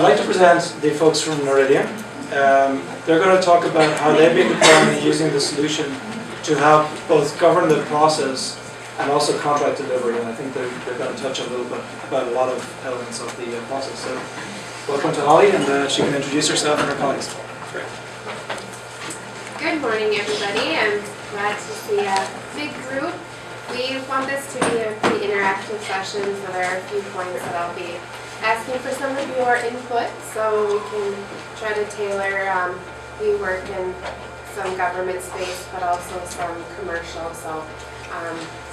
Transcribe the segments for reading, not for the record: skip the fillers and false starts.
like to present the folks from Noridian. They're going to talk about how they've been deploying and using the solution to help both govern the process and also contract delivery. And I think they're going to touch a little bit about a lot of elements of the process. So welcome to Holly, and she can introduce herself and her colleagues. Great. Good morning, everybody. I'm glad to see a big group. We want this to be a pretty interactive session, so there are a few points that I'll be asking for some of your input, so we can try to tailor. We work in some government space, but also some commercial, so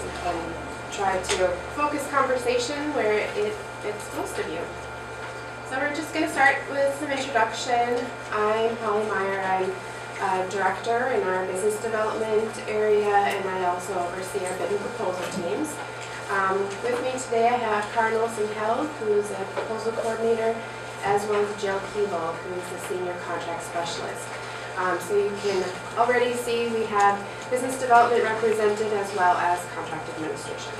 we can try to focus conversation where it fits most of you. So we're just going to start with some introduction. I'm Holly Meyer. I'm Director in our business development area, and I also oversee our bid and proposal teams. With me today I have Karen Olsen-Held, who's a proposal coordinator, as well as Jill Keeble, who's a senior contract specialist. So you can already see we have business development represented as well as contract administration.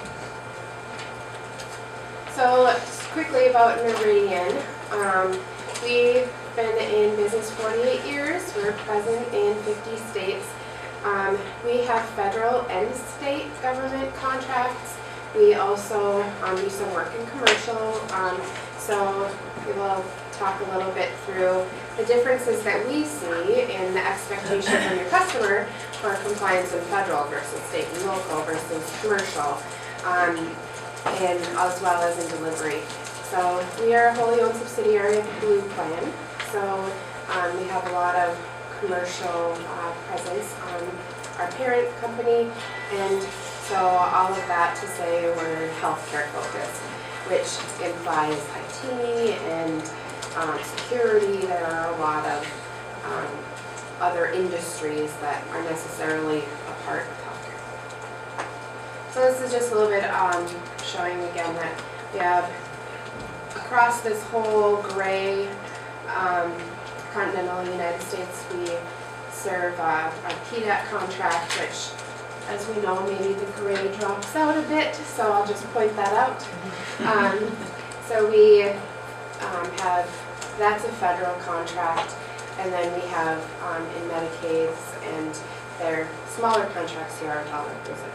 So just quickly about Noridian. We've been in business 48 years. We're present in 50 states. We have federal and state government contracts. We also do some work in commercial. So we will talk a little bit through the differences that we see in the expectation from your customer for compliance in federal versus state and local versus commercial, and as well as in delivery. So we are a wholly owned subsidiary of the Blue Plan. So we have a lot of commercial presence on our parent company, and so all of that to say we're healthcare focused, which implies IT and security. There are a lot of other industries that are necessarily a part of healthcare. So this is just a little bit showing again that we have across this whole gray continental United States, we serve our PDAT contract, which, as we know, maybe the gray drops out a bit, so I'll just point that out. So we have, that's a federal contract, and then we have in Medicaids, and their smaller contracts here are all represented.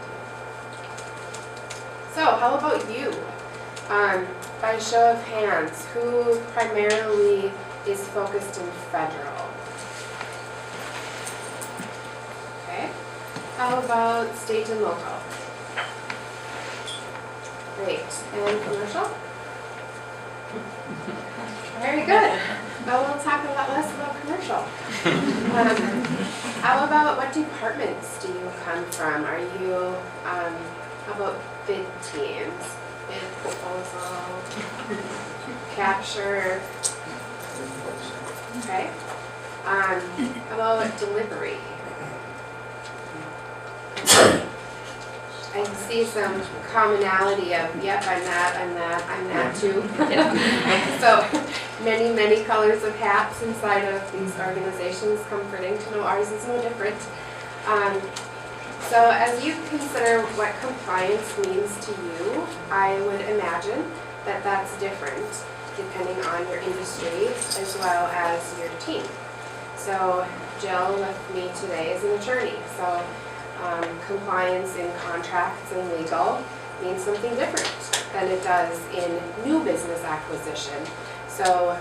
So how about you? By a show of hands, who primarily is focused in federal? Okay. How about state and local? Great. And commercial? Very good. Well, we'll talk a lot less about commercial. How about what departments do you come from? Are you, how about bid teams? Bid proposal, capture. Okay. How about delivery? I see some commonality of, yep, I'm that too. So many colors of hats inside of these organizations, comforting to know ours is no different. So as you consider what compliance means to you, I would imagine that that's different depending on your industry as well as your team. So Jill with me today is an attorney, so compliance in contracts and legal means something different than it does in new business acquisition. So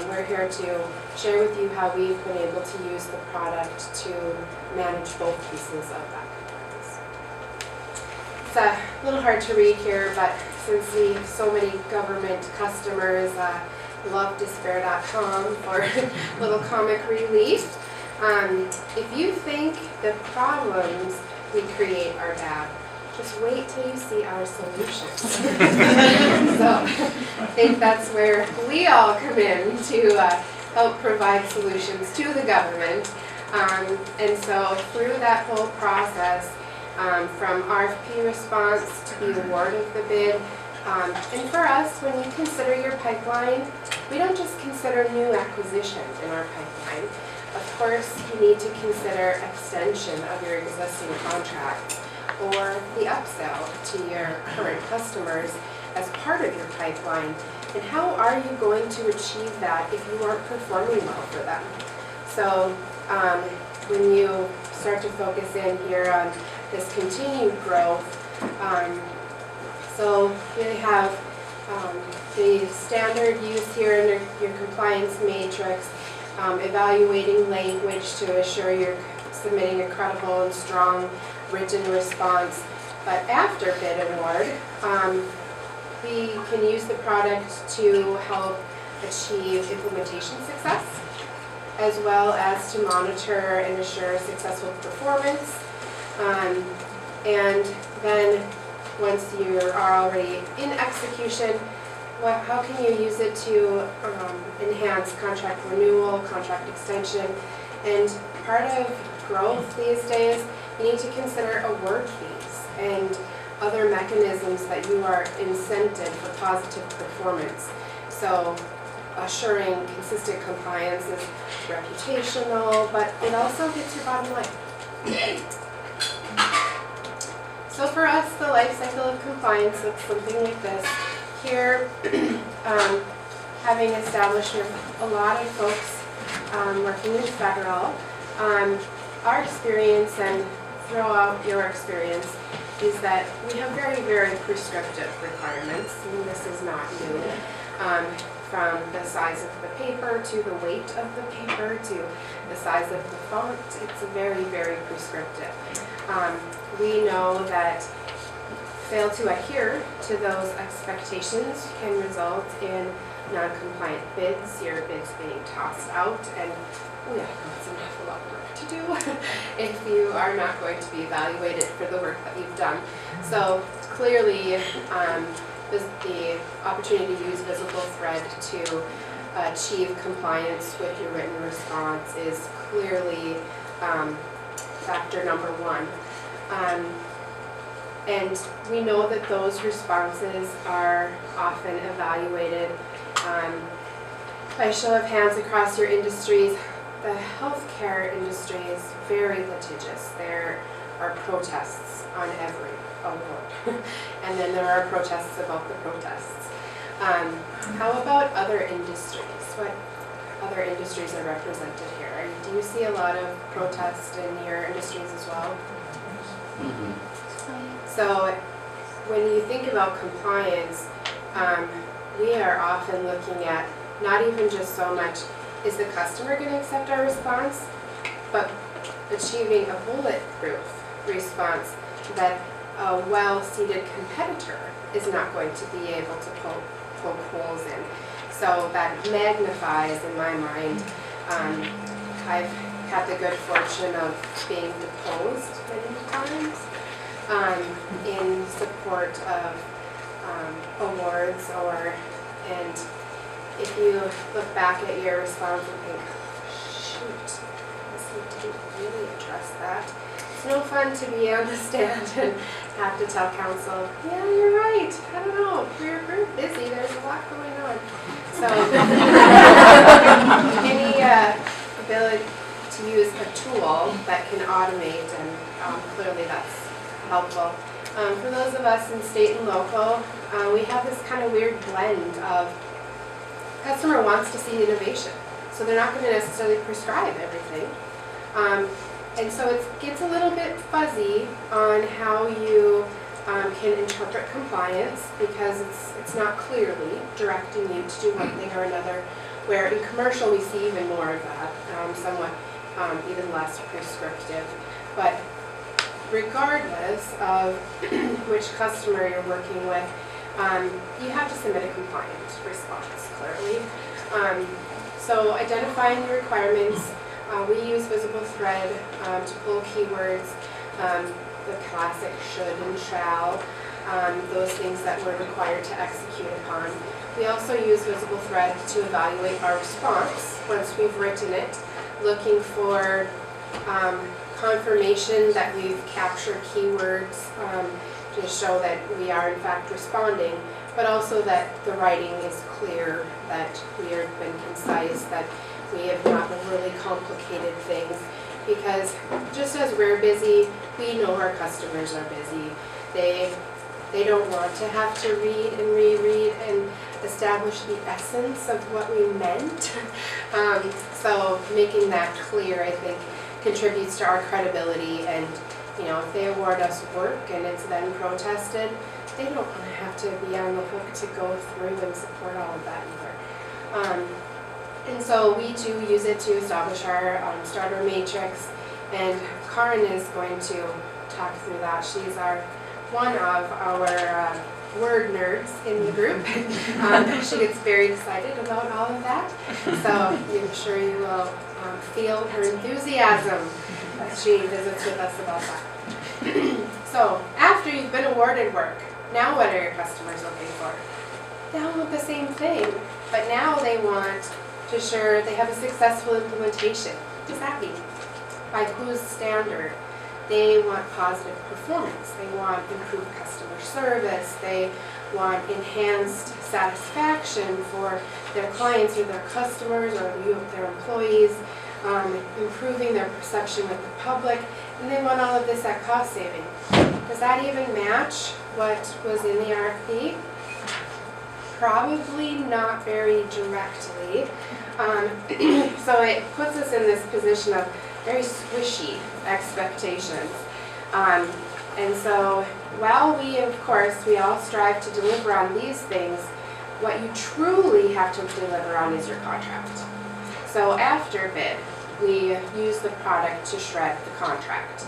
we're here to share with you how we've been able to use the product to manage both pieces of that compliance. It's a little hard to read here, but since we have so many government customers, love despair.com for a little comic relief. If you think the problems we create are bad, just wait till you see our solutions. So I think that's where we all come in to help provide solutions to the government. And so through that whole process, from RFP response to the award of the bid, and for us, when you consider your pipeline, we don't just consider new acquisition in our pipeline. Of course, you need to consider extension of your existing contract or the upsell to your current customers as part of your pipeline? And how are you going to achieve that if you aren't performing well for them? So when you start to focus in here on this continued growth, so you have the standard use here in your compliance matrix, evaluating language to assure you're submitting a credible and strong written response. But after bid award, we can use the product to help achieve implementation success, as well as to monitor and assure successful performance. And then once you are already in execution, how can you use it to enhance contract renewal, contract extension? And part of growth these days, you need to consider award fees and other mechanisms that you are incented for positive performance. So assuring consistent compliance is reputational, but it also hits your bottom line. So for us, the life cycle of compliance looks something like this. Here, having established a lot of folks working in federal, our experience, and throw out your experience, is that we have very, very prescriptive requirements, and this is not new. From the size of the paper to the weight of the paper to the size of the font, it's very, very prescriptive. We know that fail to adhere to those expectations can result in non-compliant bids, your bids being tossed out, and that's an awful lot of work to do if you are not going to be evaluated for the work that you've done. So clearly, the opportunity to use VisibleThread to achieve compliance with your written response is clearly factor number one. And we know that those responses are often evaluated by show of hands across your industries. The healthcare industry is very litigious. There are protests on every award. And then there are protests about the protests. How about other industries? What other industries are represented here? Do you see a lot of protests in your industries as well? Mm-hmm. So when you think about compliance, we are often looking at not even just so much, is the customer going to accept our response, but achieving a bulletproof response that a well-seated competitor is not going to be able to poke holes in. So that magnifies, in my mind, I've had the good fortune of being deposed many times in support of awards, and if you look back at your response and think, shoot, this didn't really address that. It's no fun to be on the stand and have to tell counsel, yeah, you're right, I don't know, we're busy, there's a lot going on. So any ability to use a tool that can automate, and clearly that's helpful. For those of us in state and local, we have this kind of weird blend of customer wants to see innovation, so they're not going to necessarily prescribe everything. And so it gets a little bit fuzzy on how you can interpret compliance, because it's not clearly directing you to do one thing or another, where in commercial we see even more of that, somewhat even less prescriptive. But regardless of which customer you're working with, you have to submit a compliant response, clearly. So identifying the requirements, we use VisibleThread to pull keywords, the classic should and shall, those things that we're required to execute upon. We also use VisibleThread to evaluate our response once we've written it, looking for confirmation that we've captured keywords to show that we are in fact responding, but also that the writing is clear, that we have been concise, that we have not really complicated things, because just as we're busy, we know our customers are busy. They They don't want to have to read and reread and establish the essence of what we meant. So making that clear, I think, contributes to our credibility. And if they award us work and it's then protested, they don't want to have to be on the hook to go through and support all of that either. And so we too use it to establish our starter matrix, and Karin is going to talk through that. She's one of our word nerds in the group. She gets very excited about all of that, so I'm sure you will feel her enthusiasm as she visits with us about that. So after you've been awarded work, now what are your customers looking for? They all want the same thing, but now they want to ensure they have a successful implementation. What does that mean? By whose standard? They want positive performance. They want improved customer service. They want enhanced satisfaction for their clients or their customers or their employees, improving their perception with the public, and they want all of this at cost saving. Does that even match what was in the RFP? Probably not very directly. So it puts us in this position of very squishy expectations. And so while we all strive to deliver on these things, what you truly have to deliver on is your contract. So after bid, we use the product to shred the contract.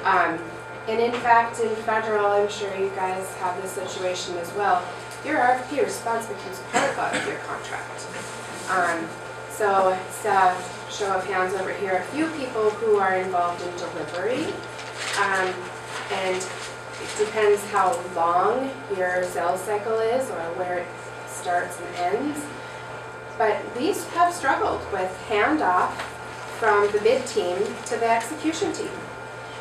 And in fact, in federal, I'm sure you guys have this situation as well, your RFP response becomes part of your contract. So it's a show of hands over here, a few people who are involved in delivery. And it depends how long your sales cycle is or where it starts and ends. But we have struggled with handoff from the bid team to the execution team.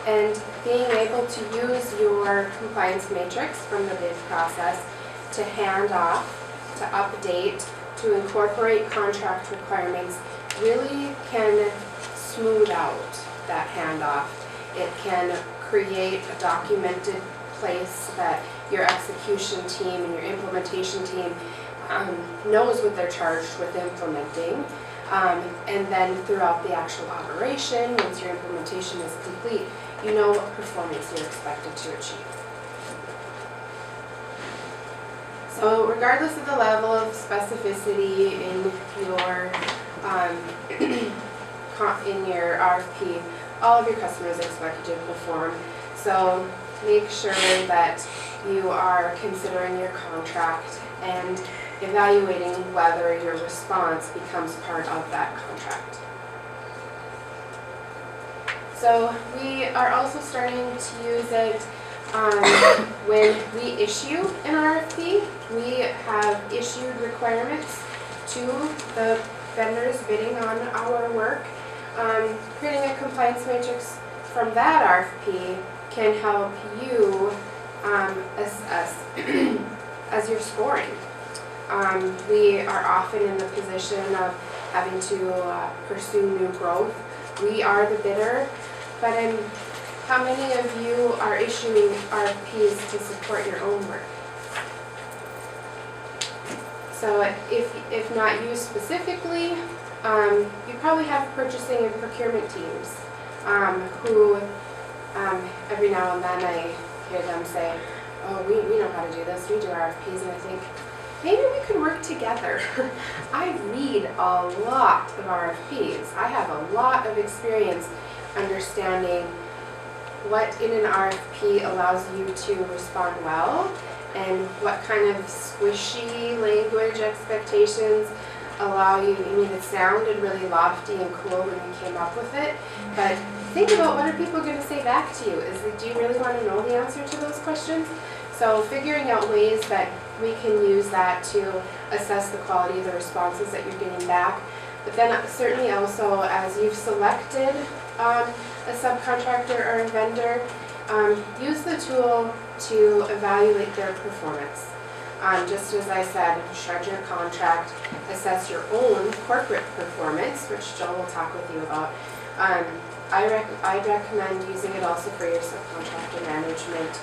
And being able to use your compliance matrix from the bid process to hand off, to update, to incorporate contract requirements really can smooth out that handoff. It can create a documented place that your execution team and your implementation team knows what they're charged with implementing. And then throughout the actual operation, once your implementation is complete, you know what performance you're expected to achieve. So regardless of the level of specificity in your RFP, all of your customers expect you to perform. So make sure that you are considering your contract and evaluating whether your response becomes part of that contract. So we are also starting to use it when we issue an RFP. We have issued requirements to the vendors bidding on our work. Creating a compliance matrix from that RFP can help you assess as you're scoring. We are often in the position of having to pursue new growth. We are the bidder, but how many of you are issuing RFPs to support your own work? So if not you specifically, you probably have purchasing and procurement teams who every now and then I hear them say, oh, we know how to do this, we do RFPs, and I think, maybe we could work together. I read a lot of RFPs. I have a lot of experience understanding what in an RFP allows you to respond well and what kind of squishy language expectations allow you. I mean, it sounded really lofty and cool when you came up with it, but think about what are people going to say back to you. Do you really want to know the answer to those questions? So figuring out ways that we can use that to assess the quality of the responses that you're getting back. But then certainly also as you've selected a subcontractor or a vendor, use the tool to evaluate their performance. Just as I said, shred your contract, assess your own corporate performance, which Joel will talk with you about. I'd recommend using it also for your subcontractor management.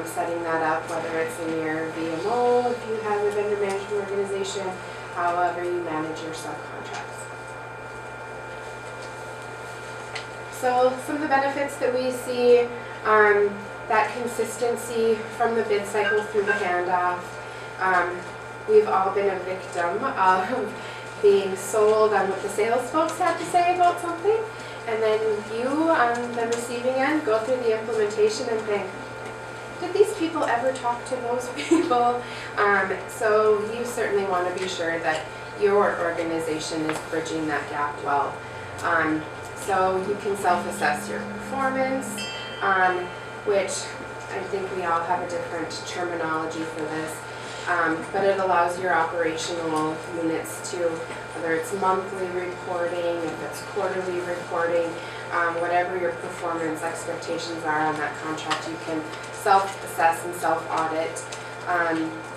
setting that up, whether it's in your VMO, if you have a vendor management organization, however you manage your subcontracts. So some of the benefits that we see, that consistency from the bid cycle through the handoff. We've all been a victim of being sold on what the sales folks had to say about something, and then you on the receiving end go through the implementation and think, did these people ever talk to those people? So you certainly want to be sure that your organization is bridging that gap well. So you can self-assess your performance, which I think we all have a different terminology for this, but it allows your operational units to, whether it's monthly reporting, if it's quarterly reporting, whatever your performance expectations are on that contract, you can self-assess and self-audit,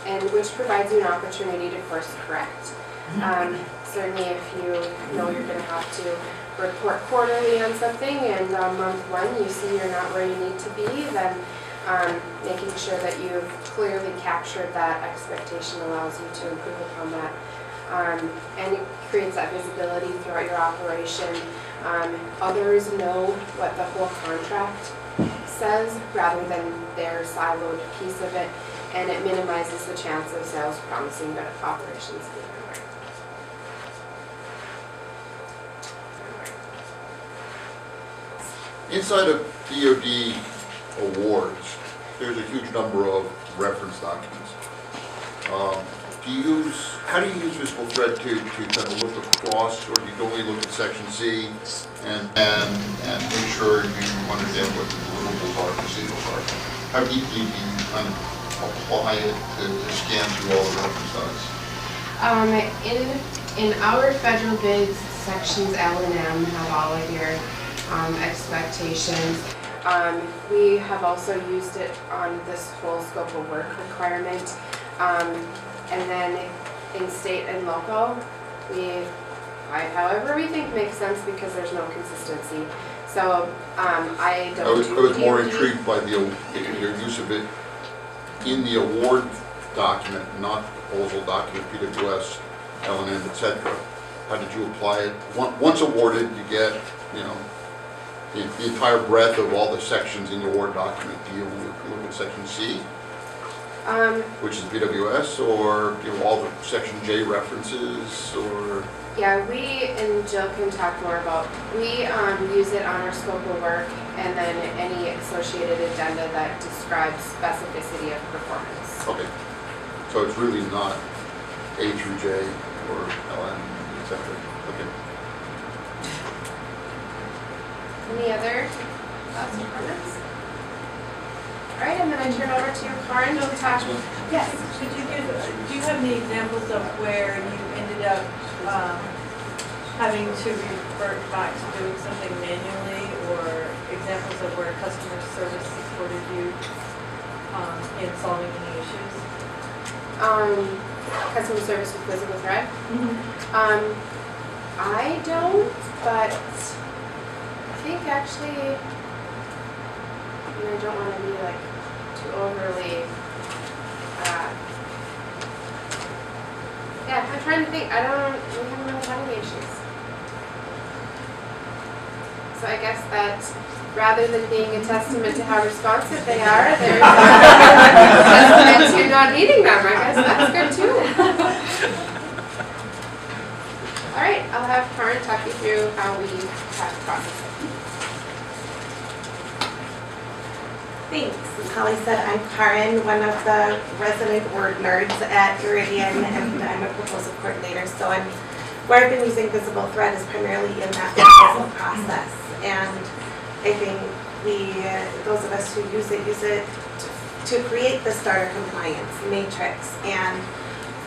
and which provides you an opportunity to course correct. Certainly if you know you're going to have to report quarterly on something and on month one you see you're not where you need to be, then making sure that you've clearly captured that expectation allows you to improve upon that. And it creates that visibility throughout your operation. Others know what the whole contract says rather than their siloed piece of it, and it minimizes the chance of sales promising but operations being nowhere. Inside of DoD awards, there's a huge number of reference documents. How do you use VisibleThread to kind of look across, or do you only look at section C and make sure you understand what the deliverables are, procedures are? How deeply do you kind of apply it to scan through all the reference docs? In our federal bids, sections L and M have all of your expectations. We have also used it on this whole scope of work requirement. And then in state and local, we apply however we think makes sense because there's no consistency. So I was more intrigued by your use of it in the award document, not the proposal document, PWS, L&M, etc. How did you apply it? Once awarded, you get, the entire breadth of all the sections in your award document. Do you look at section C, which is PWS, or all the section J references, or? Yeah, we, and Jill can talk more about, we use it on our scope of work and then any associated addenda that describes specificity of performance. Okay, so it's really not A through J or LN, etc. Okay. Any other thoughts or comments? All right, and then I turn over to Karin to talk. Yes. Do you have any examples of where you ended up having to revert back to doing something manually, or examples of where customer service supported you in solving any issues? Customer service with VisibleThread? Mm-hmm. I don't, but I think actually, and I don't want to be like too overly, yeah, I'm trying to think, we haven't really had any issues. So I guess that rather than being a testament to how responsive they are, they're a testament to not needing them. I guess that's good too. All right, I'll have Karin talk you through how we have to process it. Thanks. As Holly said, I'm Karin, one of the resident word nerds at Noridian, and I'm a proposal coordinator. So where I've been using VisibleThread is primarily in that proposal process. And I think those of us who use it to create the starter compliance matrix. And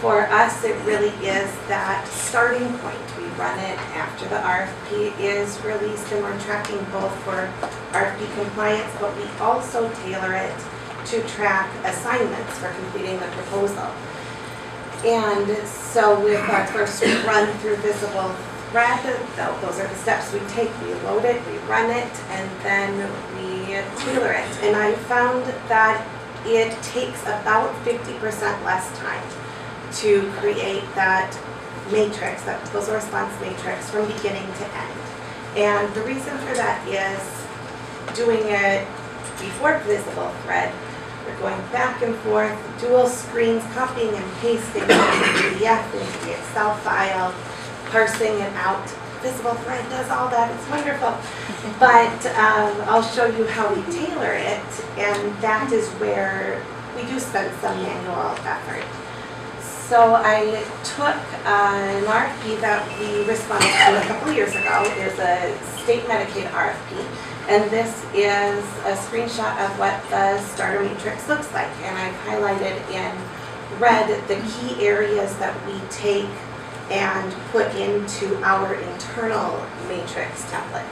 for us, it really is that starting point. We run it after the RFP is released, and we're tracking both for RFP compliance, but we also tailor it to track assignments for completing the proposal. And so with our first run through VisibleThread, those are the steps we take. We load it, we run it, and then we tailor it. And I found that it takes about 50% less time to create that matrix, that proposal response matrix from beginning to end. And the reason for that is doing it before VisibleThread, we're going back and forth, dual screens, copying and pasting from the PDF into the Excel file, parsing it out. VisibleThread does all that, it's wonderful. But I'll show you how we tailor it, and that is where we do spend some manual effort. So I took an RFP that we responded to a couple of years ago. It was a state Medicaid RFP, and this is a screenshot of what the starter matrix looks like. And I've highlighted in red the key areas that we take and put into our internal matrix template.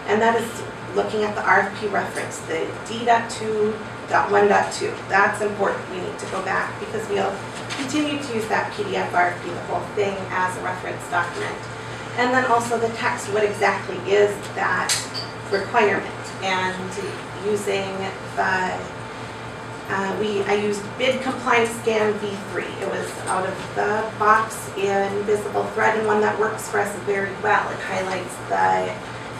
And that is looking at the RFP reference, the D.2.1.2. That's important. We need to go back because we'll continue to use that PDF RFP, the whole thing, as a reference document. And then also the text, what exactly is that requirement? And using the I used bid compliance scan V3. It was out of the box in VisibleThread, and one that works for us very well. It highlights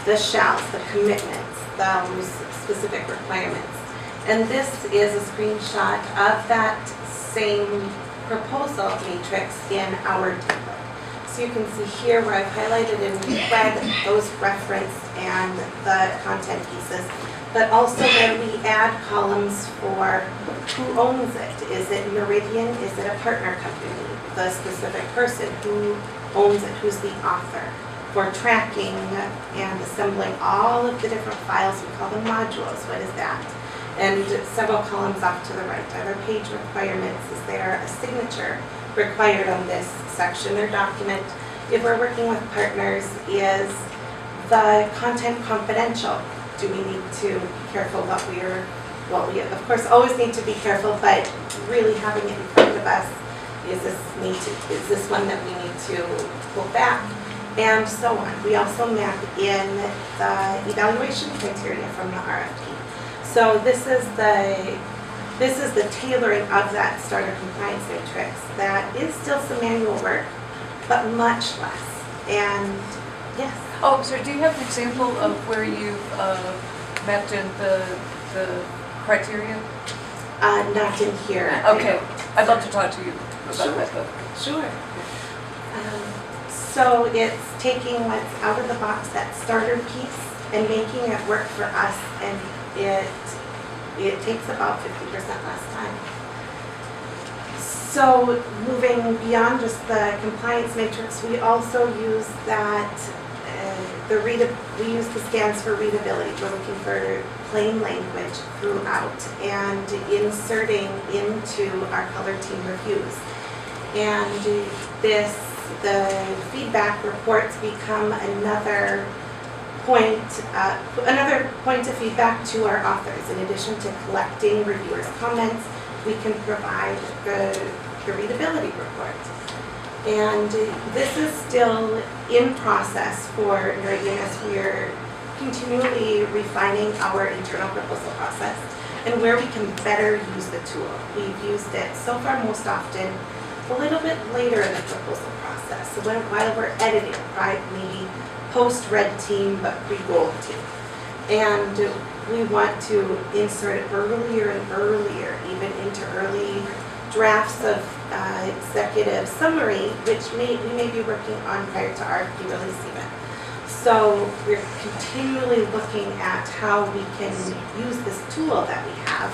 the shalls, the commitments, those specific requirements. And this is a screenshot of that same proposal matrix in our template. So you can see here where I've highlighted in red those reference and the content pieces, but also then we add columns for who owns it. Is it Noridian? Is it a partner company? The specific person who owns it, who's the author. For tracking and assembling all of the different files, we call them modules. What is that? And several columns off to the right. Are there page requirements? Is there a signature required on this section or document? If we're working with partners, is the content confidential? Do we need to be careful what we of course always need to be careful, but really having it in front of us, is this one that we need to pull back? And so on. We also map in the evaluation criteria from the RFP. So this is the tailoring of that starter compliance matrix. That is still some manual work, but much less. And yes. Oh, so do you have an example of where you've mapped in the criteria? Not in here. Okay, I'd love to talk to you about that though. Sure. So it's taking what's out of the box, that starter piece, and making it work for us, and it takes about 50% less time. So moving beyond just the compliance matrix, we also use that, we use the scans for readability. We're looking for plain language throughout and inserting into our color team reviews. And the feedback reports become another point of feedback to our authors. In addition to collecting reviewers' comments, we can provide the readability report. And this is still in process for Noridian as we're continually refining our internal proposal process and where we can better use the tool. We've used it so far most often a little bit later in the proposal process. So while we're editing, right, maybe post-red team but pre-gold team. And we want to insert it earlier and earlier, even into early drafts of executive summary, which we may be working on prior to RFP release even. So we're continually looking at how we can use this tool that we have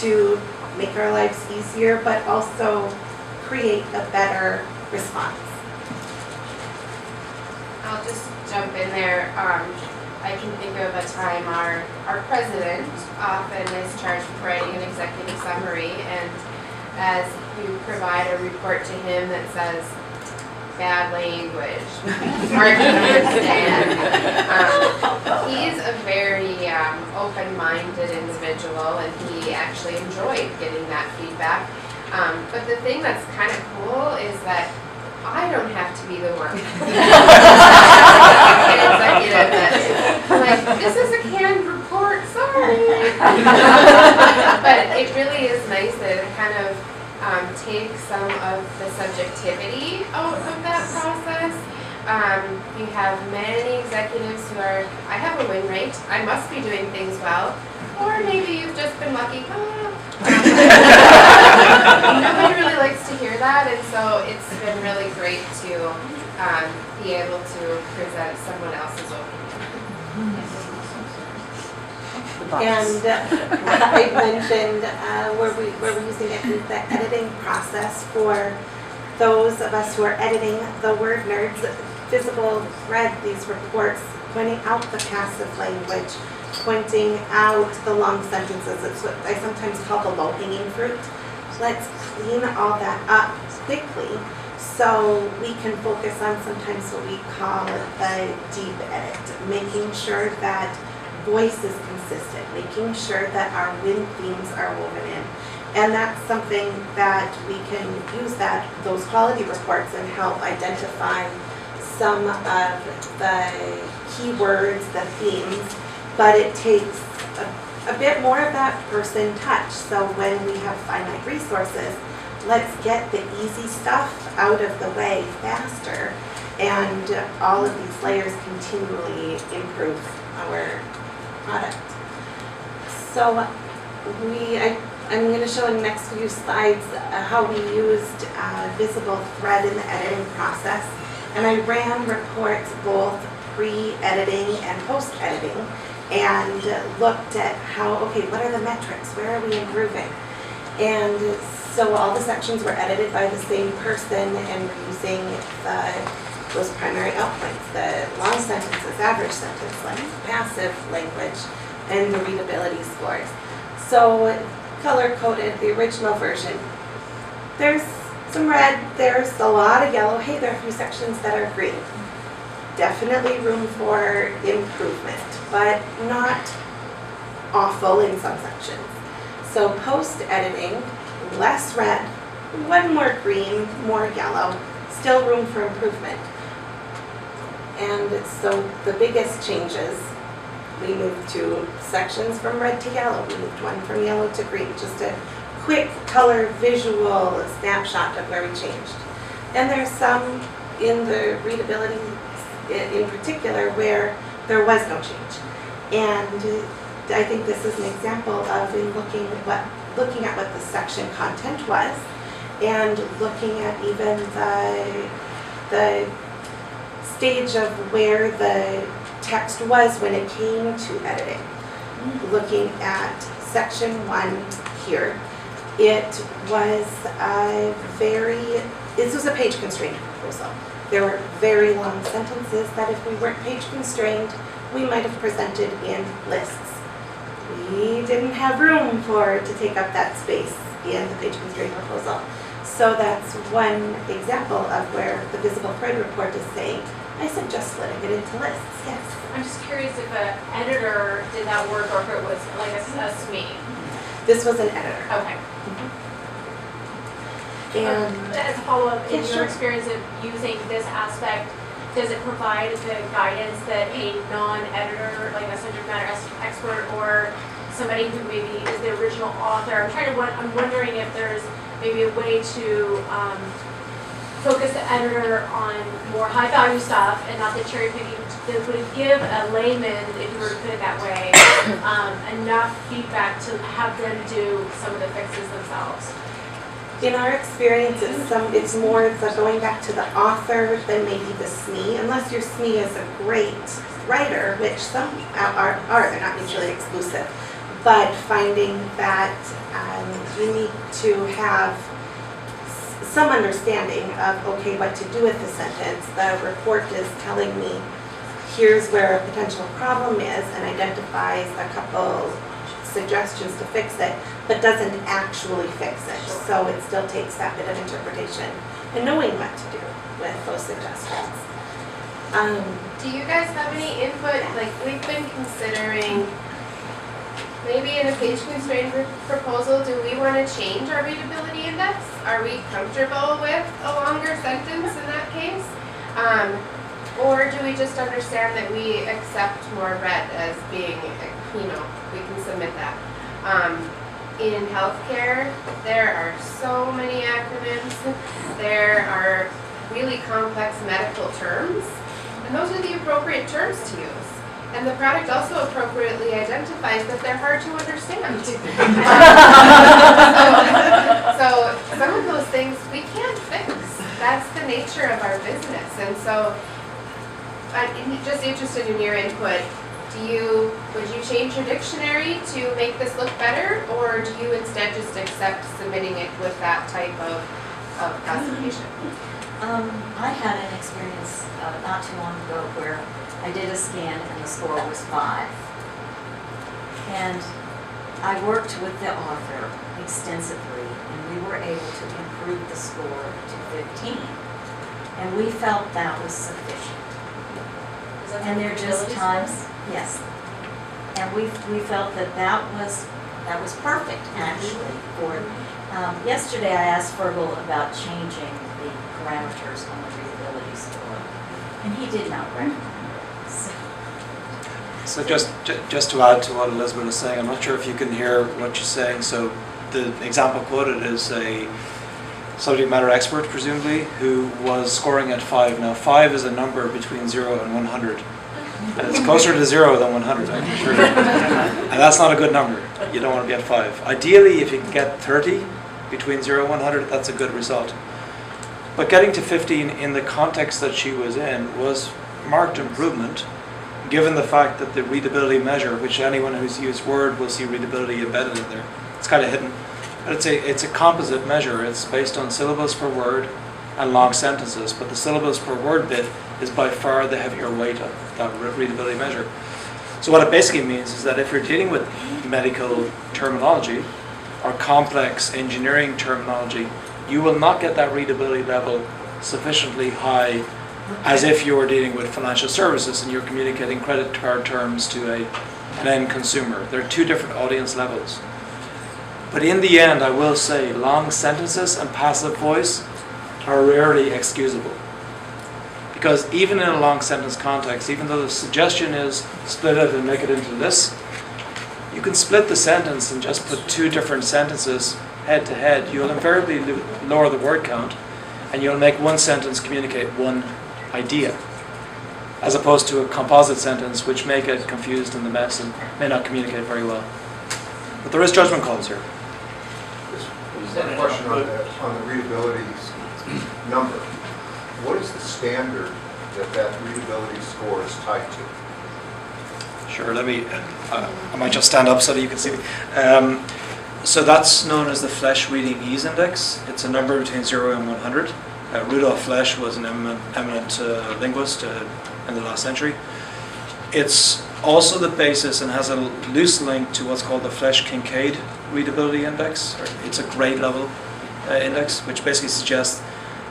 to make our lives easier, but also create a better response. I'll just jump in there. I can think of a time our president often is charged with writing an executive summary, and as you provide a report to him that says bad language, hard to understand. He's a very open-minded individual, and he actually enjoyed getting that feedback. But the thing that's kind of cool is that I don't have to be the one. I'm like, this is a canned report, sorry. But it really is some of the subjectivity out of that process. You have many executives who are, I have a win rate, I must be doing things well, or maybe you've just been lucky. Nobody really likes to hear that, and so it's been really great to be able to present someone else's opinion. And I mentioned where we're using it in the editing process for those of us who are editing the word nerds. VisibleThread, these reports pointing out the passive language, pointing out the long sentences. It's what I sometimes call the low-hanging fruit. Let's clean all that up quickly so we can focus on sometimes what we call the deep edit, making sure that voice is consistent, making sure that our win themes are woven in. And that's something that we can use those quality reports and help identify some of the keywords, the themes, but it takes a bit more of that person touch. So when we have finite resources, let's get the easy stuff out of the way faster, and all of these layers continually improve our product. So I'm going to show in the next few slides how we used VisibleThread in the editing process. And I ran reports both pre-editing and post-editing and looked at what are the metrics? Where are we improving? And so all the sections were edited by the same person, and we're using those primary outpoints, the long sentences, average sentence length, passive language, and the readability scores. So color-coded, the original version. There's some red, there's a lot of yellow. Hey, there are a few sections that are green. Definitely room for improvement, but not awful in some sections. So post-editing, less red, one more green, more yellow, still room for improvement. And so the biggest changes, we moved 2 sections from red to yellow. We moved 1 from yellow to green, just a quick color visual snapshot of where we changed. And there's some in the readability in particular where there was no change. And I think this is an example of in looking at what the section content was, and looking at even the stage of where the text was when it came to editing. Looking at section 1 here, it was this was a page constrained proposal. There were very long sentences that if we weren't page constrained, we might have presented in lists. We didn't have room to take up that space in the page constrained proposal. So that's one example of where the VisibleThread report is saying, I suggest splitting it into lists, yes. I'm just curious if an editor did that work or if it was like a SME. This was an editor. Okay. And as a follow-up, in Yeah, your sure. experience of using this aspect, does it provide the guidance that a non-editor, like a subject matter expert or somebody who maybe is the original author, I'm wondering if there's maybe a way to focus the editor on more high-value stuff and not the cherry picking, that would give a layman, if you were to put it that way, enough feedback to have them do some of the fixes themselves. in our experience, it's more going back to the author than maybe the SME, unless your SME is a great writer, which some are, they're not mutually exclusive. But finding that you need to have some understanding of, okay, what to do with the sentence. The report is telling me, here's where a potential problem is, and identifies a couple suggestions to fix it, but doesn't actually fix it. So it still takes that bit of interpretation and knowing what to do with those suggestions. Do you guys have any input? Like, we've been considering, maybe in a page constrained proposal, do we want to change our readability index? Are we comfortable with a longer sentence in that case? Or do we just understand that we accept more red as being, we can submit that? in healthcare, there are so many acronyms. There are really complex medical terms, and those are the appropriate terms to use. And the product also appropriately identifies that they're hard to understand. So some of those things we can't fix. That's the nature of our business. And so I'm just interested in your input. Would you change your dictionary to make this look better, or do you instead just accept submitting it with that type of classification? I had an experience not too long ago where I did a scan and the score was 5. And I worked with the author extensively, and we were able to improve the score to 15. And we felt that was sufficient. And there are just times, yes. And we felt that was perfect, actually. For yesterday, I asked Fergal about changing the parameters on the readability score, and he did not recommend it. So just to add to what Elizabeth is saying, I'm not sure if you can hear what she's saying. So the example quoted is a subject matter expert, presumably, who was scoring at 5. Now 5 is a number between 0 and 100. And it's closer to 0 than 100, I'm sure. And that's not a good number. You don't want to be at 5. Ideally, if you can get 30 between 0 and 100, that's a good result. But getting to 15 in the context that she was in was marked improvement, given the fact that the readability measure, which anyone who's used Word will see readability embedded in there. It's kind of hidden. But it's a composite measure. It's based on syllables per word and long sentences. But the syllables per word bit is by far the heavier weight of that readability measure. So what it basically means is that if you're dealing with medical terminology or complex engineering terminology, you will not get that readability level sufficiently high as if you were dealing with financial services and you're communicating credit card terms to an end consumer. There are two different audience levels. But in the end, I will say long sentences and passive voice are rarely excusable. Because even in a long sentence context, even though the suggestion is split it and make it into this, you can split the sentence and just put two different sentences head to head. You'll invariably lower the word count, and you'll make one sentence communicate one idea, as opposed to a composite sentence which may get confused in the mess and may not communicate very well. But there is judgment calls here. One question on the readability number. What is the standard that readability score is tied to? Sure, let me, I might just stand up so that you can see me. So that's known as the Flesch Reading Ease Index. It's a number between 0 and 100. Rudolf Flesch was an eminent linguist in the last century. It's also the basis and has a loose link to what's called the Flesch-Kincaid Readability Index. It's a grade level index, which basically suggests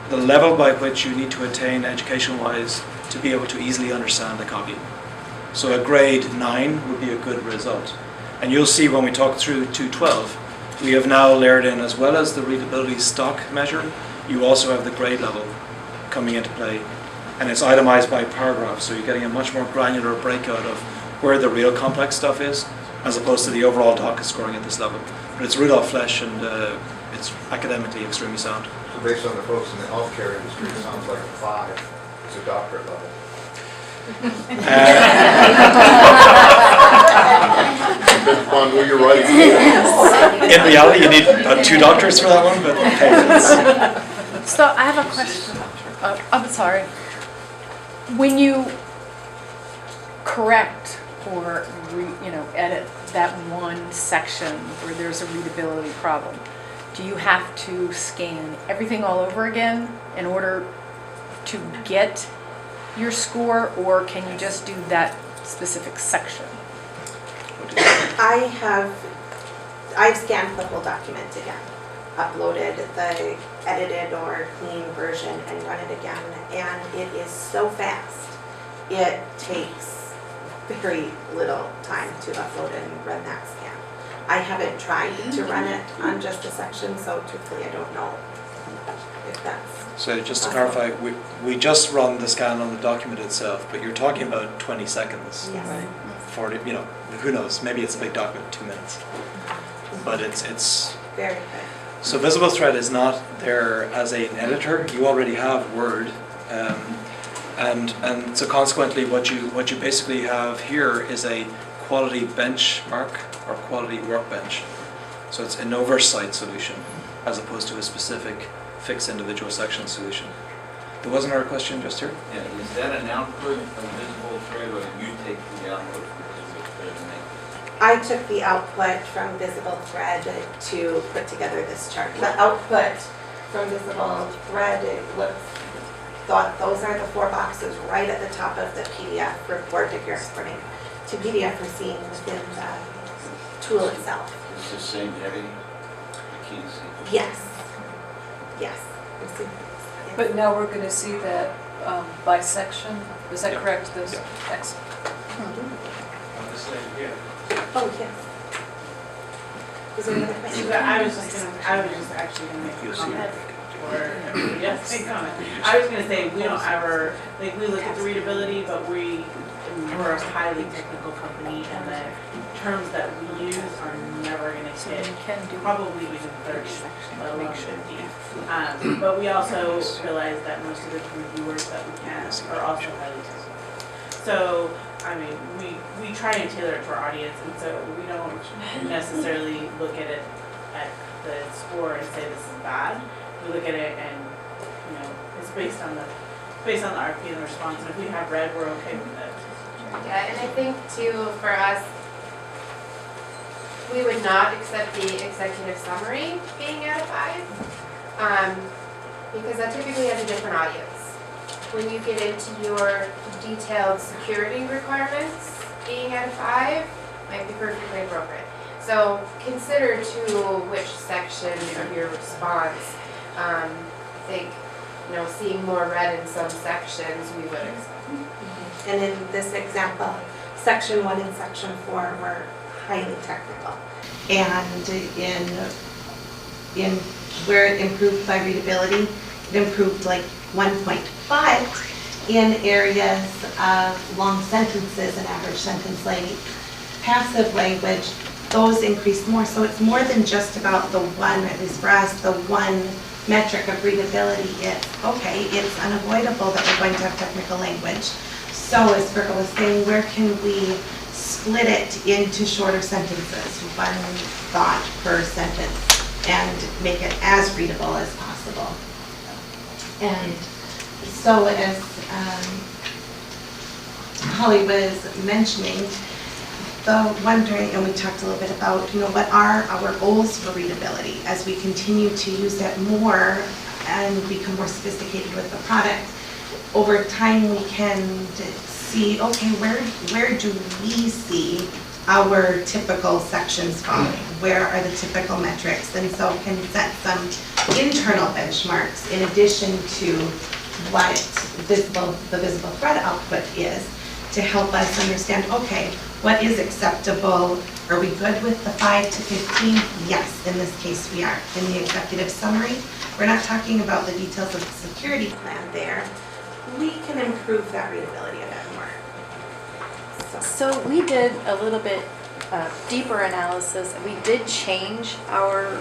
the level by which you need to attain education-wise to be able to easily understand a copy. So a grade 9 would be a good result. And you'll see when we talk through 212, we have now layered in, as well as the readability stock measure, you also have the grade level coming into play. And it's itemized by paragraph, so you're getting a much more granular breakout of where the real complex stuff is, as opposed to the overall doc is scoring at this level. But it's Rudolf Flesch, and it's academically extremely sound. So based on the folks in the healthcare industry, it sounds like a 5 is a doctorate level. Depends upon who you're writing for. In reality, you need 2 doctors for that one, but hey, So I have a question. I'm sorry. When you correct or edit that one section where there's a readability problem, do you have to scan everything all over again in order to get your score, or can you just do that specific section? I've scanned the whole document again, uploaded the edited or clean version and run it again, and it is so fast. It takes very little time to upload and run that scan. I haven't tried to run it on just a section, so truthfully I don't know if that's... So just to clarify, we just run the scan on the document itself, but you're talking about 20 seconds. Yes. Right. 40, who knows, maybe it's a big document, 2 minutes. but it's Very good. so VisibleThread is not there as an editor. You already have Word, and so consequently, what you basically have here is a quality benchmark or quality workbench. So it's an oversight solution as opposed to a specific fixed individual section solution. There was another question just here. Yeah, is that an output of VisibleThread, or do you take the output from VisibleThread and make it? I took the output from VisibleThread to put together this chart. The output from VisibleThread, thought those are the 4 boxes right at the top of the PDF report that you're exporting to PDF for seeing within the tool itself. Is the same heading? I can't see. Yes. Yes. You see? Yes. But now we're going to see that by section, is that Yeah. correct? This Yeah. X. Oh, yes. Was there another question? I was just actually gonna make a comment, or, yes, make a comment. I was gonna say, we don't ever, like, we look at the readability, but we're a highly technical company, and the terms that we use are never gonna hit probably even 30, let alone 50. But we also realize that most of the reviewers that we can are also highly technical. So, I mean, we try and tailor it to our audience, and so we don't necessarily look at it at the score and say this is bad. We look at it and, you know, it's based on the RFP and the response, and if we have red, we're okay with it. Yeah, and I think too, for us, we would not accept the executive summary being out of 5, because that typically has a different audience. When you get into your detailed security requirements, being out of 5 might be perfectly appropriate. So consider too which section of your response. I think, you know, seeing more red in some sections, we would expect. And in this example, section 1 and section 4 were highly technical. And in where it improved by readability, it improved like 1.5 in areas of long sentences and average sentence length. Passive language, those increased more. So it's more than just about the one, at least for us, the one metric of readability. It's okay, it's unavoidable that we're going to have technical language. So as Virgil was saying, where can we split it into shorter sentences, one thought per sentence, and make it as readable as possible? And so as Holly was mentioning, wondering, and we talked a little bit about, you know, what are our goals for readability as we continue to use it more and become more sophisticated with the product. Over time, we can see, okay, where do we see our typical sections falling? Where are the typical metrics? And so can set some internal benchmarks in addition to what the VisibleThread output is to help us understand, okay, what is acceptable? Are we good with the 5 to 15? Yes, in this case we are. In the executive summary, we're not talking about the details of the security plan there. We can improve that readability a bit more. So we did a little bit deeper analysis. We did change our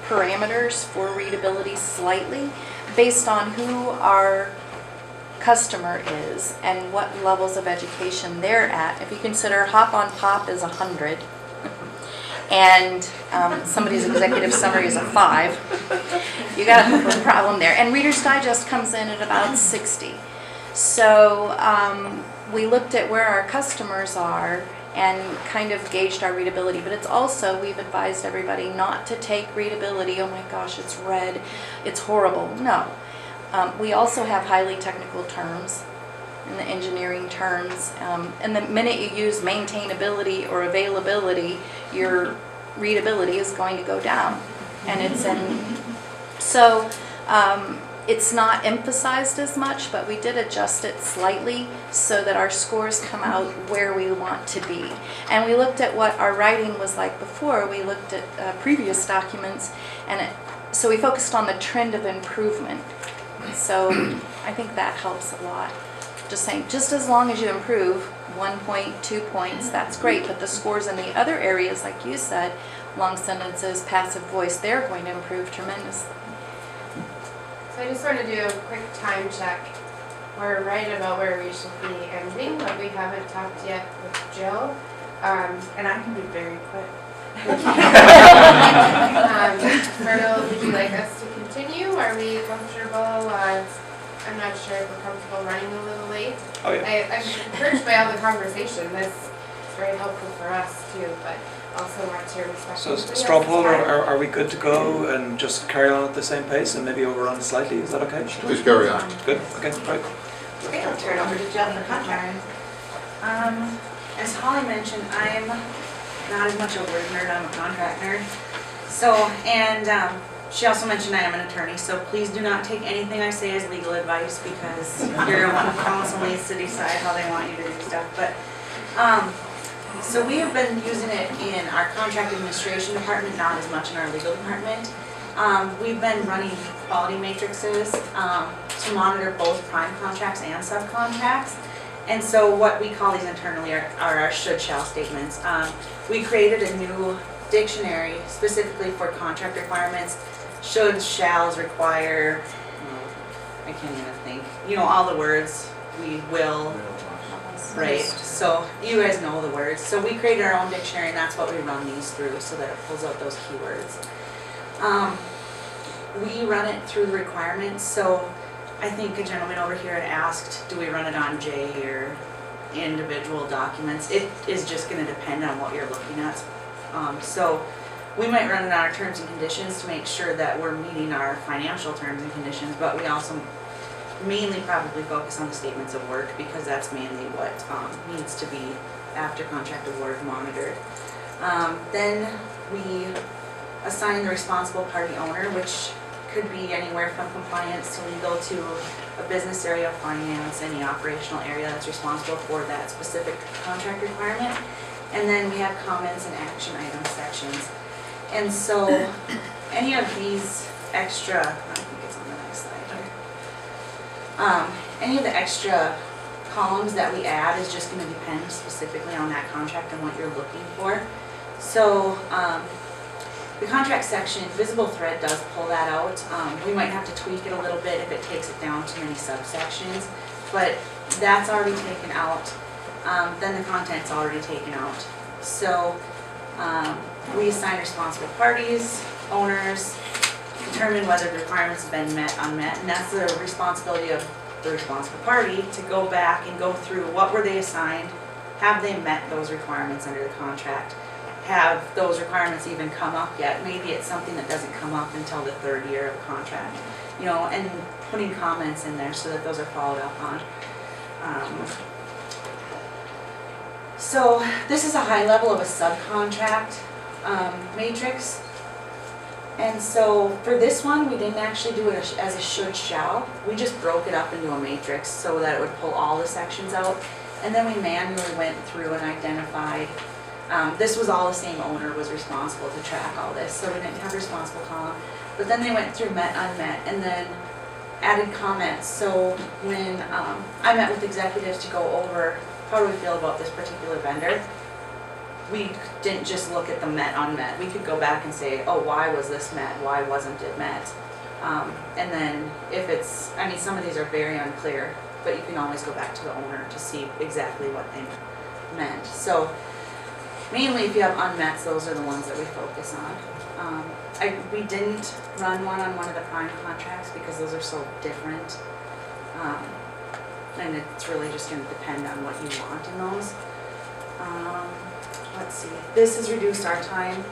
parameters for readability slightly based on who our customer is and what levels of education they're at. If you consider Hop on Pop is 100 and somebody's executive summary is a 5, you got a problem there. And Reader's Digest comes in at about 60. So we looked at where our customers are and kind of gauged our readability. But it's also, we've advised everybody not to take readability, oh my gosh, it's red, it's horrible. No. We also have highly technical terms in the engineering terms. And the minute you use maintainability or availability, your readability is going to go down. And it's it's not emphasized as much, but we did adjust it slightly so that our scores come out where we want to be. And we looked at what our writing was like before. We looked at previous documents, and so we focused on the trend of improvement. So I think that helps a lot. just saying, just as long as you improve 1 point, 2 points, that's great, but the scores in the other areas, like you said, long sentences, passive voice, they're going to improve tremendously. So I just want to do a quick time check. We're right about where we should be ending, but we haven't talked yet with Jill. And I can be very quick. Myrtle, would you like us to continue? Are we comfortable? I'm not sure if we're comfortable running a little late. Oh, yeah. I'm encouraged by all the conversation. This is very helpful for us too, but also want to respect. So everybody straw else's poll, time. are we good to go and just carry on at the same pace and maybe overrun slightly? Is that okay? Please carry on. Good, okay, right. Okay, I'll turn it over to Jill for contract. As Holly mentioned, I'm not as much a word nerd, I'm a contract nerd. So, and she also mentioned I am an attorney, so please do not take anything I say as legal advice because you're one of counsel needs to decide how they want you to do stuff. But, so we have been using it in our contract administration department, not as much in our legal department. We've been running quality matrices to monitor both prime contracts and subcontracts. And so what we call these internally are our should shall statements. We created a new dictionary specifically for contract requirements. Should, shalls require, I can't even think, you know, all the words, we will, right? So you guys know the words. So we created our own dictionary and that's what we run these through so that it pulls out those keywords. We run it through the requirements. So I think a gentleman over here had asked, do we run it on J or individual documents? It is just going to depend on what you're looking at. So we might run it on our terms and conditions to make sure that we're meeting our financial terms and conditions, but we also mainly probably focus on the statements of work because that's mainly what needs to be after contract award monitored. Then we assign the responsible party owner, which could be anywhere from compliance to legal to a business area of finance, any operational area that's responsible for that specific contract requirement. And then we have comments and action item sections. And so any of these extra, I think it's on the next slide here. Any of the extra columns that we add is just going to depend specifically on that contract and what you're looking for. So the contract section, VisibleThread does pull that out. We might have to tweak it a little bit if it takes it down too many subsections, but that's already taken out. Then the content's already taken out. So we assign responsible parties, owners, determine whether the requirements have been met, unmet, and that's the responsibility of the responsible party to go back and go through what were they assigned, have they met those requirements under the contract, have those requirements even come up yet. Maybe it's something that doesn't come up until the 3rd year of the contract, you know, and putting comments in there so that those are followed up on. So this is a high level of a subcontract matrix. And so for this one, we didn't actually do it as a should shall. We just broke it up into a matrix so that it would pull all the sections out. And then we manually went through and identified. This was all the same owner was responsible to track all this, so we didn't have a responsible column. But then they went through met, unmet, and then added comments. So when I met with executives to go over how do we feel about this particular vendor, we didn't just look at the met, unmet. We could go back and say, oh, why was this met? Why wasn't it met? And then if it's, I mean, some of these are very unclear, but you can always go back to the owner to see exactly what they meant. So mainly if you have unmets, those are the ones that we focus on. We didn't run one on one of the prime contracts because those are so different. And it's really just going to depend on what you want in those. Let's see, this has reduced our time.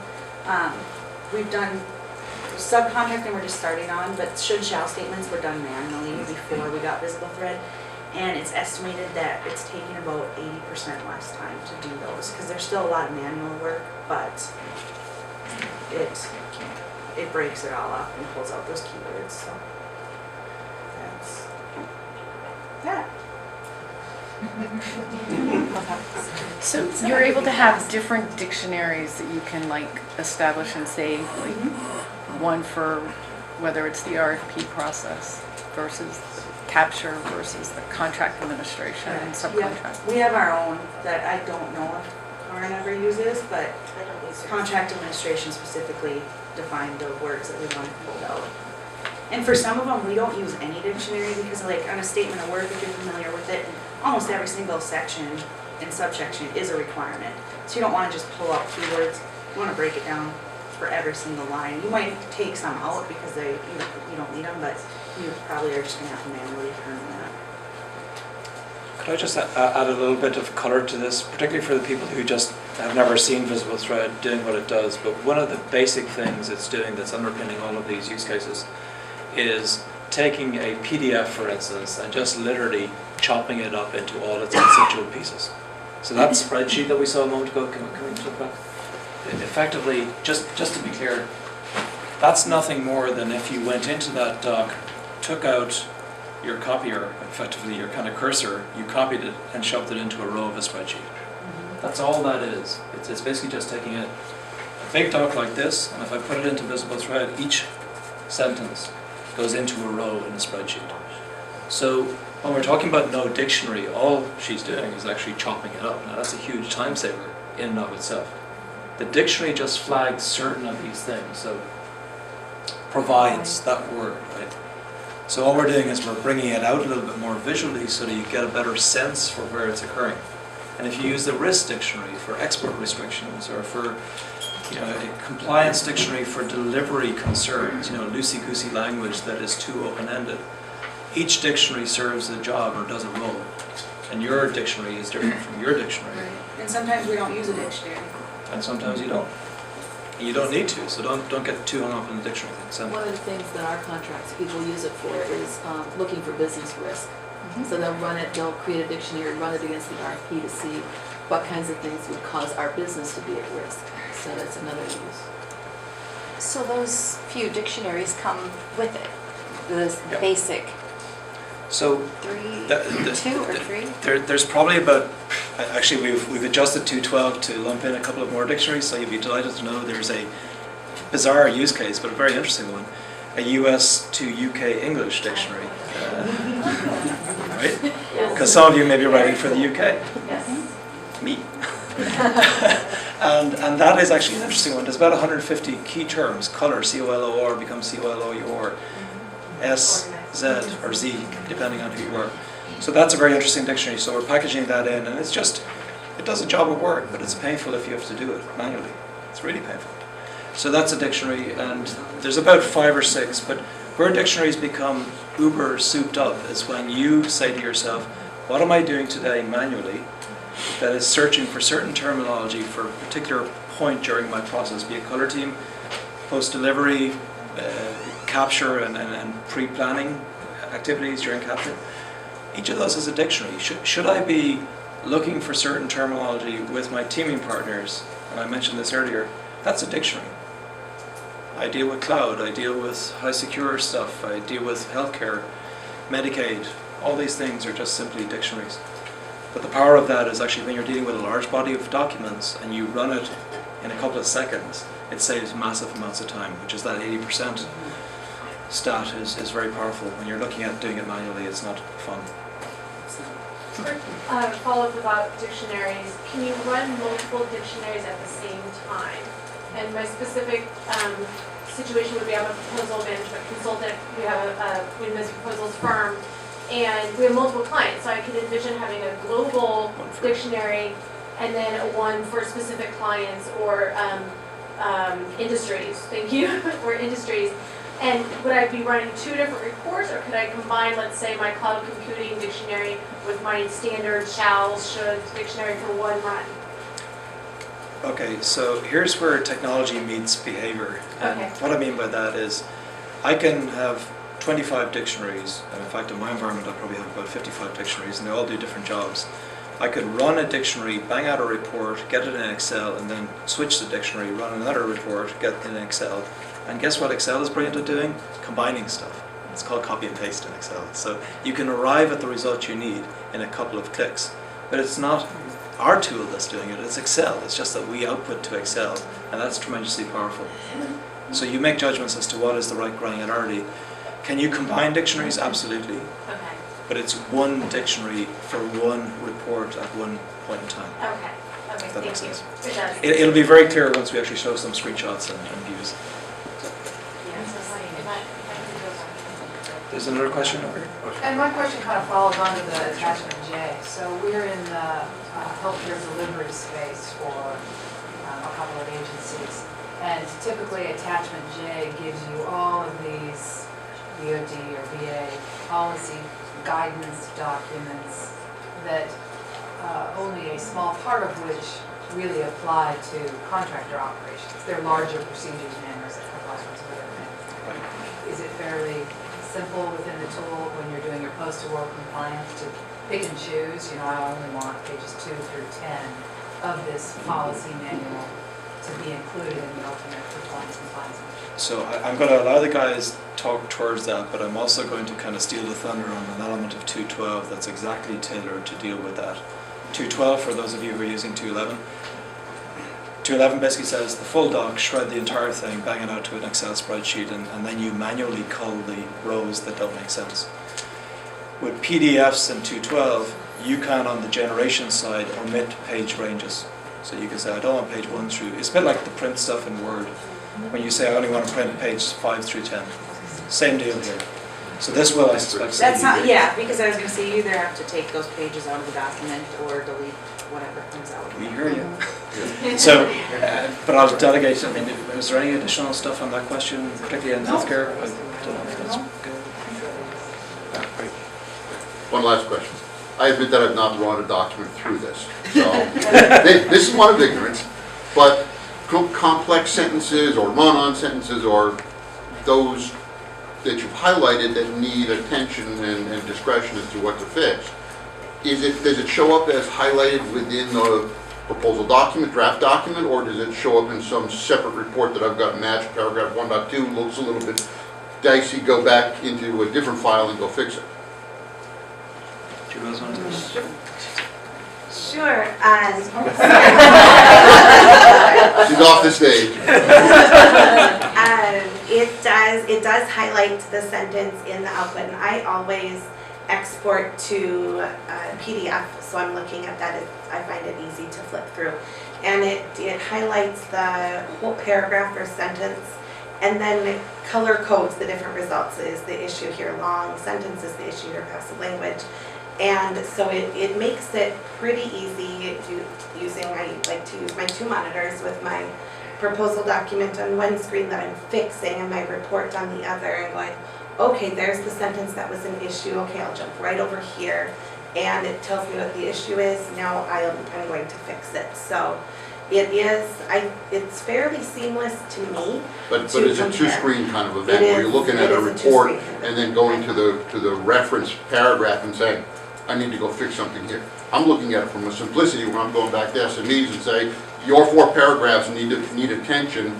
We've done subcontracting we're just starting on, but should shall statements were done manually before we got VisibleThread. And it's estimated that it's taking about 80% less time to do those because there's still a lot of manual work, but it breaks it all up and pulls out those keywords. So that's that. So you're able to have different dictionaries that you can like establish and say, like one for whether it's the RFP process versus capture versus the contract administration and subcontract. We have our own that I don't know if Karen ever uses, but I don't use it. contract administration specifically defined the words that we want to pull out. And for some of them, we don't use any dictionary because like on a statement of work, if you're familiar with it, almost every single section and subsection is a requirement. So you don't want to just pull out keywords, you want to break it down for every single line. You might take some out because you don't need them, but you probably are just going to have to manually turn that. Could I just add a little bit of color to this, particularly for the people who just have never seen VisibleThread doing what it does, but one of the basic things it's doing that's underpinning all of these use cases is taking a PDF, for instance, and just literally chopping it up into all its constituent pieces. So that spreadsheet that we saw a moment ago, can we talk about? Effectively, just to be clear, that's nothing more than if you went into that doc, took out your copier, effectively your kind of cursor, you copied it and shoved it into a row of a spreadsheet. That's all that is. It's basically just taking a big doc like this, and if I put it into VisibleThread, each sentence goes into a row in a spreadsheet. So when we're talking about no dictionary, all she's doing is actually chopping it up. Now that's a huge time saver in and of itself. The dictionary just flags certain of these things, so provides that word, right? So all we're doing is we're bringing it out a little bit more visually so that you get a better sense for where it's occurring. And if you use the risk dictionary for export restrictions or for a compliance dictionary for delivery concerns, loosey-goosey language that is too open-ended, each dictionary serves a job or does a role. And your dictionary is different from your dictionary. Right. And sometimes we don't use a dictionary. And sometimes you don't. And you don't need to, so don't get too hung up in the dictionary thing. One of the things that our contracts people use it for is looking for business risk. So they'll create a dictionary, run it against the RFP to see what kinds of things would cause our business to be at risk. So that's another use. So those few dictionaries come with it, the Yep. basic So two or three? There's probably about, actually we've adjusted 212 to lump in a couple of more dictionaries, so you'll be delighted to know there's a bizarre use case, but a very interesting one, a US to UK English dictionary. Right? Because some of you may be writing for the UK. Yes. Me. and that is actually an interesting one. There's about 150 key terms. Color, C-O-L-O-R, becomes C-O-L-O-U-R. S, Z, or Z, depending on who you are. So that's a very interesting dictionary. So we're packaging that in, and it does a job of work, but it's painful if you have to do it manually. It's really painful. So that's a dictionary, and there's about 5 or 6, but where dictionaries become uber souped up is when you say to yourself, what am I doing today manually that is searching for certain terminology for a particular point during my process, be it color team, post-delivery, capture and pre-planning activities during capture. Each of those is a dictionary. Should I be looking for certain terminology with my teaming partners, and I mentioned this earlier, that's a dictionary. I deal with cloud, I deal with high secure stuff, I deal with healthcare, Medicaid, all these things are just simply dictionaries. But the power of that is actually when you're dealing with a large body of documents and you run it in a couple of seconds, it saves massive amounts of time, which is that 80% stat is very powerful. When you're looking at doing it manually, it's not fun. Follow up about dictionaries. Can you run multiple dictionaries at the same time? And my specific situation would be I'm a proposal management consultant. We have we manage proposals firm, and we have multiple clients. So I could envision having a global dictionary and then a one for specific clients or industries. Thank you, or industries. And would I be running 2 different reports, or could I combine, let's say, my cloud computing dictionary with my standard shalls, shoulds dictionary for one run? Okay, so here's where technology meets behavior. And Okay. what I mean by that is I can have 25 dictionaries, and in fact in my environment I probably have about 55 dictionaries, and they all do different jobs. I could run a dictionary, bang out a report, get it in Excel, and then switch the dictionary, run another report, get it in Excel. And guess what Excel is brilliant at doing? Combining stuff. It's called copy and paste in Excel. So you can arrive at the result you need in a couple of clicks. But it's not our tool that's doing it, it's Excel. It's just that we output to Excel, and that's tremendously powerful. So you make judgments as to what is the right granularity. Can you combine dictionaries? Absolutely. Okay. but it's one dictionary for one report at one point in time. Okay, okay, If that makes thank you. sense. It does. It'll be very clear once we actually show some screenshots and views. Yeah, so like, if I can go back. There's another question over here. And my question kind of follows on to the attachment J. So we're in the healthcare delivery space for a couple of agencies. And typically attachment J gives you all of these VOD or VA policy guidance documents that only a small part of which really apply to contractor operations. They're larger procedures manuals that cover all sorts of other things. Is it fairly simple within the tool when you're doing your post-award compliance to pick and choose? You know, I only want pages 2 through 10 of this policy manual to be included in the ultimate performance compliance measure. So I'm going to allow the guys talk towards that, but I'm also going to kind of steal the thunder on an element of 212 that's exactly tailored to deal with that. 212, for those of you who are using 211, 211 basically says the full doc, shred the entire thing, bang it out to an Excel spreadsheet, and then you manually cull the rows that don't make sense. With PDFs in 212, you can, on the generation side, omit page ranges. So you can say, I don't want page 1 through, it's a bit like the print stuff in Word. When you say, I only want to print page 5 through 10. Same deal here. So this will, I suspect, That's not, yeah, because I was gonna say you either have to take those pages out of the document or delete whatever comes out. We hear you. So, but I'll delegate. I mean, is there any additional stuff on that question, particularly in healthcare? I don't know if that's good. Great. One last question. I admit that I've not run a document through this. So this is one of ignorance, but complex sentences or run-on sentences or those that you've highlighted that need attention and discretion as to what to fix. Does it show up as highlighted within the proposal document, draft document, or does it show up in some separate report that I've got matched paragraph 1.2, looks a little bit dicey, go back into a different file and go fix it? Do you guys want to? Sure. She's off the stage. It does highlight the sentence in the output, and I always export to PDF, so I'm looking at that. I find it easy to flip through. And it highlights the whole paragraph or sentence, and then it color codes the different results. Is the issue here long sentence, is the issue here passive language. And so it makes it pretty easy using, I like to use my 2 monitors with my proposal document on one screen that I'm fixing and my report on the other, and going, okay, there's the sentence that was an issue, okay, I'll jump right over here, and it tells me what the issue is, now I'm going to fix it. So it's fairly seamless to me. But it's a two-screen kind of event where you're looking at a report and then going to the reference paragraph and saying, I need to go fix something here. I'm looking at it from a simplicity where I'm going back to SMEs and say, your 4 paragraphs need attention,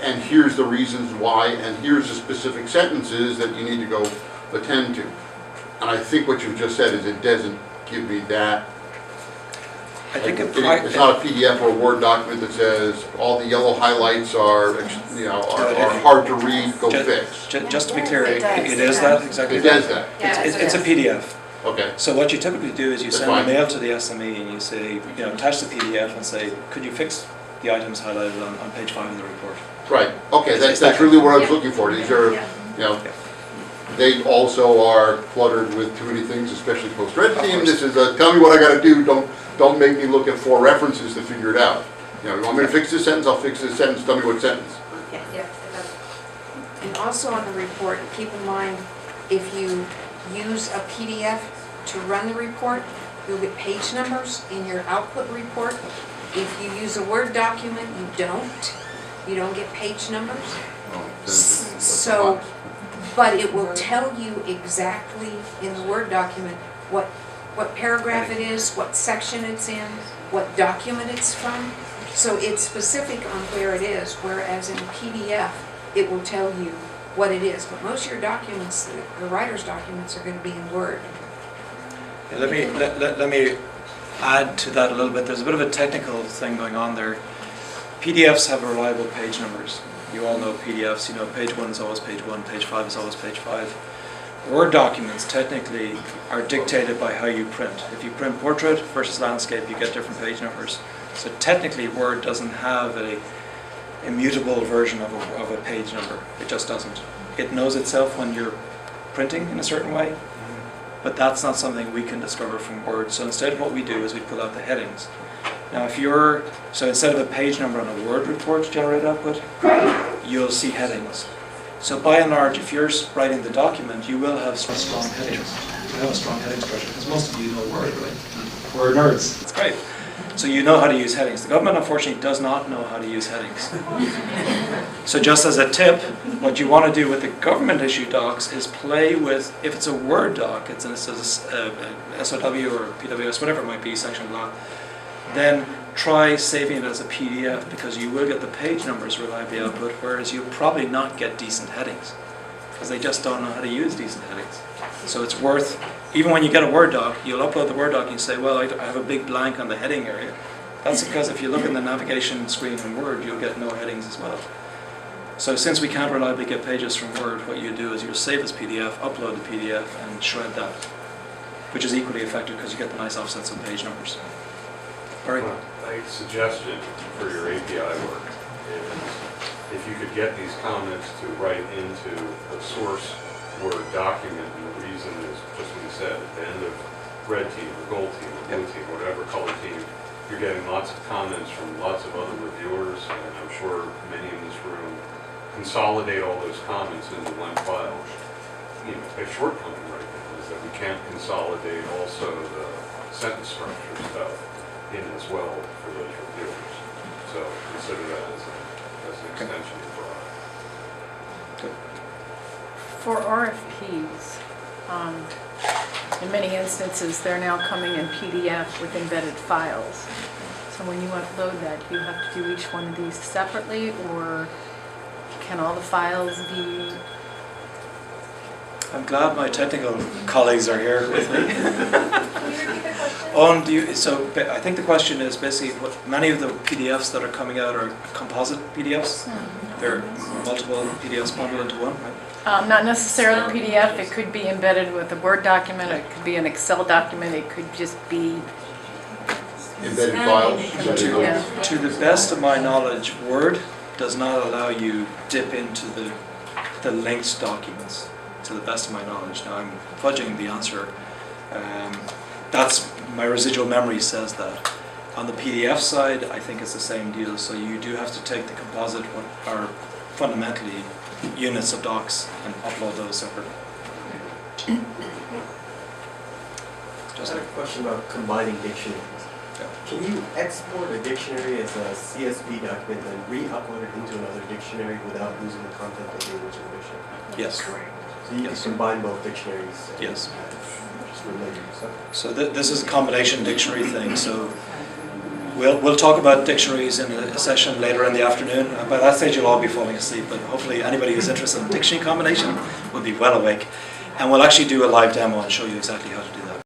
and here's the reasons why, and here's the specific sentences that you need to go attend to. And I think what you've just said is it doesn't give me that. I think it's not a PDF or a Word document that says all the yellow highlights are hard to read, go fix. Just to be clear, it is that, exactly. It does that. It's a PDF. Okay. So what you typically do is you send a mail to the SME and you say, attach the PDF and say, could you fix the items highlighted on page 5 of the report? Right. Okay, that's really what I was looking for. These are, they also are cluttered with too many things, especially post-red team. This is tell me what I got to do. Don't make me look at 4 references to figure it out. You want me to fix this sentence? I'll fix this sentence. Tell me what sentence. And also on the report, keep in mind, if you use a PDF to run the report, you'll get page numbers in your output report. If you use a Word document, you don't get page numbers. So, but it will tell you exactly in the Word document what paragraph it is, what section it's in, what document it's from. So it's specific on where it is, whereas in PDF, it will tell you what it is. But most of your documents, the writer's documents, are going to be in Word. Let me add to that a little bit. There's a bit of a technical thing going on there. PDFs have reliable page numbers. You all know PDFs. Page 1 is always page 1, page 5 is always page 5. Word documents technically are dictated by how you print. If you print portrait versus landscape, you get different page numbers. So technically Word doesn't have a immutable version of a page number. It just doesn't. It knows itself when you're printing in a certain way, but that's not something we can discover from Word. So instead what we do is we pull out the headings. Now so instead of a page number on a Word report generate output, you'll see headings. So by and large, if you're writing the document, you will have strong headings. You have a strong heading structure, because most of you know Word, right? We're nerds. It's great. So you know how to use headings. The government, unfortunately, does not know how to use headings. So just as a tip, what you want to do with the government-issued docs is play with, if it's a Word doc, it's a SOW or PWS, whatever it might be, section law, then try saving it as a PDF, because you will get the page numbers reliably output, whereas you'll probably not get decent headings, because they just don't know how to use decent headings. So it's worth, even when you get a Word doc, you'll upload the Word doc and you say, well, I have a big blank on the heading area. That's because if you look in the navigation screen in Word, you'll get no headings as well. So since we can't reliably get pages from Word, what you do is you'll save as PDF, upload the PDF, and shred that, which is equally effective because you get the nice offsets on page numbers. All right. A suggestion for your API work is if you could get these comments to write into a source Word document, and the reason is just what you said, at the end of red team or gold team or blue team, whatever color team, you're getting lots of comments from lots of other reviewers, and I'm sure many in this room consolidate all those comments into one file. You know, a shortcoming right now is that we can't consolidate also the sentence structure stuff in as well for those reviewers. So consider that as an extension of the product. For RFPs, in many instances, they're now coming in PDF with embedded files. So when you upload that, do you have to do each one of these separately, or can all the files be? I'm glad my technical colleagues are here with me. Can you repeat the question? So I think the question is basically what many of the PDFs that are coming out are composite PDFs. They're multiple PDFs bundled into one, right? Not necessarily PDF. It could be embedded with a Word document. It could be an Excel document. It could just be Embedded files? Yeah. To the best of my knowledge, Word does not allow you dip into the linked documents, to the best of my knowledge. Now I'm fudging the answer. That's my residual memory says that. On the PDF side, I think it's the same deal. So you do have to take the composite, what are fundamentally units of docs, and upload those separately. Just a question about combining dictionaries. Yeah. Can you export a dictionary as a CSV document and re-upload it into another dictionary without losing the content of the original dictionary? Yes. So you can combine both dictionaries? And Yes. Just related stuff. So this is a combination dictionary thing. So we'll talk about dictionaries in a session later in the afternoon. By that stage, you'll all be falling asleep, but hopefully anybody who's interested in dictionary combination will be well awake. And we'll actually do a live demo and show you exactly how to do that.